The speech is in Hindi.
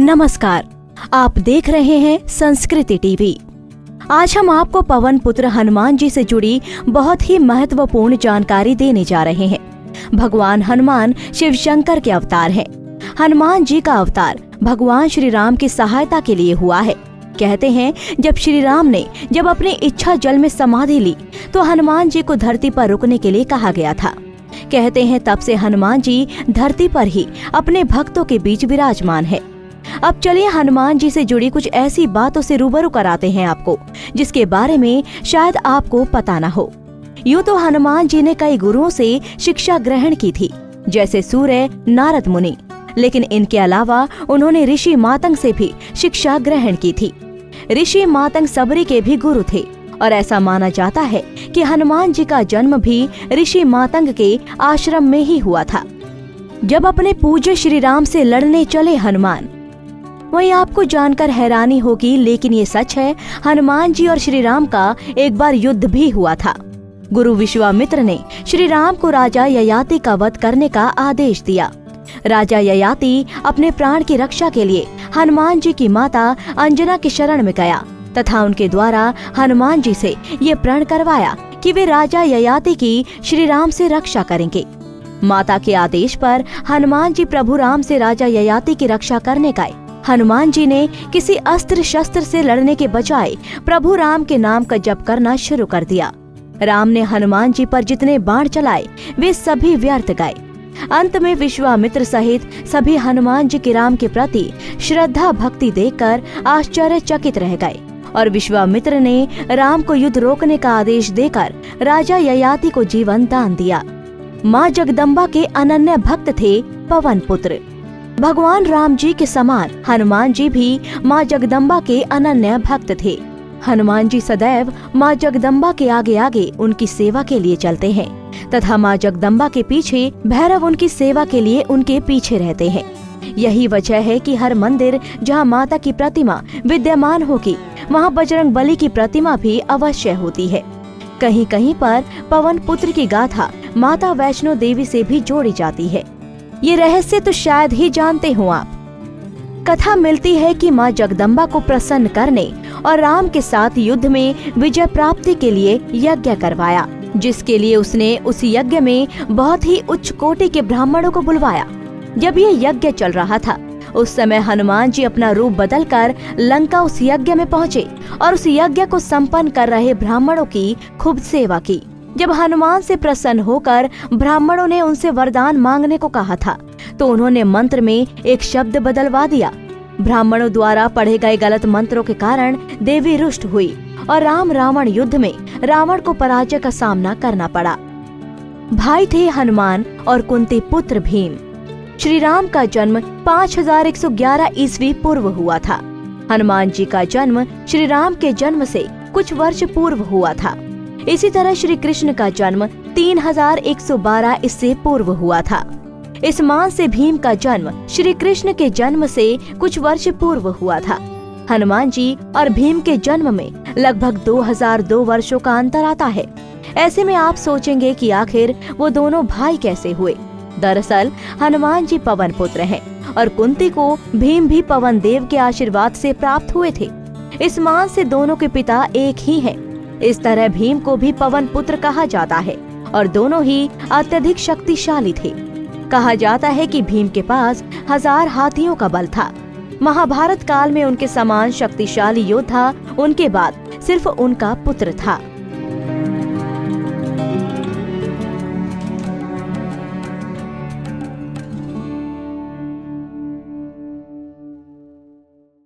नमस्कार, आप देख रहे हैं संस्कृति टीवी। आज हम आपको पवन पुत्र हनुमान जी से जुड़ी बहुत ही महत्वपूर्ण जानकारी देने जा रहे हैं। भगवान हनुमान शिव शंकर के अवतार हैं। हनुमान जी का अवतार भगवान श्री राम की सहायता के लिए हुआ है। कहते हैं जब श्री राम ने अपनी इच्छा जल में समाधि ली तो हनुमान जी को धरती पर रुकने के लिए कहा गया था। कहते हैं तब से हनुमान जी धरती पर ही अपने भक्तों के बीच विराजमान है। अब चलिए हनुमान जी से जुड़ी कुछ ऐसी बातों से रूबरू कराते हैं आपको, जिसके बारे में शायद आपको पता न हो। यूँ तो हनुमान जी ने कई गुरुओं से शिक्षा ग्रहण की थी, जैसे सूर्य, नारद मुनि, लेकिन इनके अलावा उन्होंने ऋषि मातंग से भी शिक्षा ग्रहण की थी। ऋषि मातंग सबरी के भी गुरु थे और ऐसा माना जाता है कि हनुमान जी का जन्म भी ऋषि मातंग के आश्रम में ही हुआ था। जब अपने पूज्य श्री राम से लड़ने चले हनुमान, वही आपको जानकर हैरानी होगी, लेकिन ये सच है, हनुमान जी और श्री राम का एक बार युद्ध भी हुआ था। गुरु विश्वामित्र ने श्री राम को राजा ययाति का वध करने का आदेश दिया। राजा ययाति अपने प्राण की रक्षा के लिए हनुमान जी की माता अंजना की शरण में गया तथा उनके द्वारा हनुमान जी से ये प्रण करवाया कि वे राजा ययाति की श्री राम से रक्षा करेंगे। माता के आदेश पर हनुमान जी प्रभु राम से राजा ययाति की रक्षा करने गए। हनुमान जी ने किसी अस्त्र शस्त्र से लड़ने के बजाय प्रभु राम के नाम का जप करना शुरू कर दिया। राम ने हनुमान जी पर जितने बाण चलाए वे सभी व्यर्थ गए। अंत में विश्वामित्र सहित सभी हनुमान जी के राम के प्रति श्रद्धा भक्ति देखकर आश्चर्यचकित रह गए और विश्वामित्र ने राम को युद्ध रोकने का आदेश देकर राजा ययाति को जीवन दान दिया। माँ जगदम्बा के अनन्य भक्त थे पवन पुत्र। भगवान राम जी के समान हनुमान जी भी माँ जगदम्बा के अनन्य भक्त थे। हनुमान जी सदैव माँ जगदम्बा के आगे आगे उनकी सेवा के लिए चलते हैं तथा माँ जगदम्बा के पीछे भैरव उनकी सेवा के लिए उनके पीछे रहते हैं। यही वजह है कि हर मंदिर जहाँ माता की प्रतिमा विद्यमान होगी, वहाँ बजरंग बली की प्रतिमा भी अवश्य होती है। कहीं कहीं पर पवन पुत्र की गाथा माता वैष्णो देवी से भी जोड़ी जाती है। ये रहस्य तो शायद ही जानते हो आप। कथा मिलती है कि माँ जगदम्बा को प्रसन्न करने और राम के साथ युद्ध में विजय प्राप्ति के लिए यज्ञ करवाया, जिसके लिए उसने उस यज्ञ में बहुत ही उच्च कोटि के ब्राह्मणों को बुलवाया। जब ये यज्ञ चल रहा था उस समय हनुमान जी अपना रूप बदलकर लंका उस यज्ञ में पहुँचे और उस यज्ञ को संपन्न कर रहे ब्राह्मणों की खूब सेवा की। जब हनुमान से प्रसन्न होकर ब्राह्मणों ने उनसे वरदान मांगने को कहा था तो उन्होंने मंत्र में एक शब्द बदलवा दिया। ब्राह्मणों द्वारा पढ़े गए गलत मंत्रों के कारण देवी रुष्ट हुई और राम रावण युद्ध में रावण को पराजय का सामना करना पड़ा। भाई थे हनुमान और कुंती पुत्र भीम। श्री राम का जन्म 5111 ईस्वी पूर्व हुआ था। हनुमान जी का जन्म श्री राम के जन्म से कुछ वर्ष पूर्व हुआ था। इसी तरह श्री कृष्ण का जन्म 3112 इससे पूर्व हुआ था। इस मान से भीम का जन्म श्री कृष्ण के जन्म से कुछ वर्ष पूर्व हुआ था। हनुमान जी और भीम के जन्म में लगभग 2002 वर्षों का अंतर आता है। ऐसे में आप सोचेंगे कि आखिर वो दोनों भाई कैसे हुए। दरअसल हनुमान जी पवन पुत्र हैं और कुंती को भीम भी पवन देव के आशीर्वाद से प्राप्त हुए थे। इस मान से दोनों के पिता एक ही हैं। इस तरह भीम को भी पवन पुत्र कहा जाता है और दोनों ही अत्यधिक शक्तिशाली थे। कहा जाता है कि भीम के पास 1000 हाथियों का बल था। महाभारत काल में उनके समान शक्तिशाली योद्धा उनके बाद सिर्फ उनका पुत्र था।